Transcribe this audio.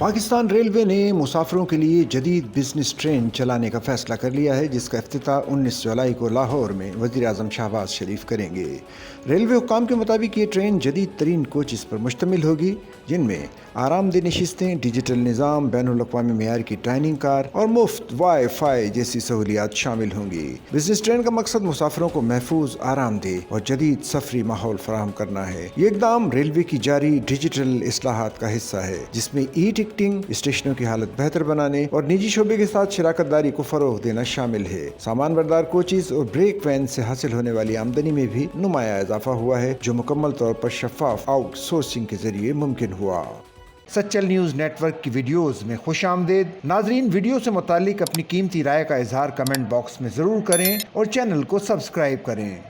Pakistan railway ने मुसाफिरों के लिए जदीद बिजनेस ट्रेन चलाने का फैसला कर लिया है, जिसका इफ्तिताह 19 जुलाई को लाहौर में वज़ीर आज़म शहबाज शरीफ करेंगे। रेलवे हुक्काम के मुताबिक ये ट्रेन जदीद तरीन कोचेस पर मुश्तमिल होगी, जिनमें आरामदेह नशिस्तें, डिजिटल निज़ाम, बैनुल अक़वामी मेयार की ट्रेनिंग कार और मुफ्त वाई-फाई जैसी सहूलियात शामिल होंगी। बिजनेस ट्रेन का मकसद मुसाफिरों को महफूज, आरामदेह और जदीद सफरी माहौल फराहम करना है। ये इक़दाम रेलवे की जारी डिजिटल इस्लाहात का हिस्सा है, जिसमें टिकटिंग, स्टेशनों की हालत बेहतर बनाने और निजी शोबे के साथ शराकतदारी को फरोग देना शामिल है। सामान बरदार कोचेस और ब्रेक वैन से हासिल होने वाली आमदनी में भी नुमाया इजाफा हुआ है, जो मुकम्मल तौर पर शफाफ आउटसोर्सिंग के जरिए मुमकिन हुआ। सच्चल न्यूज़ नेटवर्क की वीडियोस में खुश आमदेद। नाजरीन, वीडियो से मुतालिक अपनी कीमती राय का इजहार कमेंट बॉक्स में ज़रूर करें और चैनल को सब्सक्राइब करें।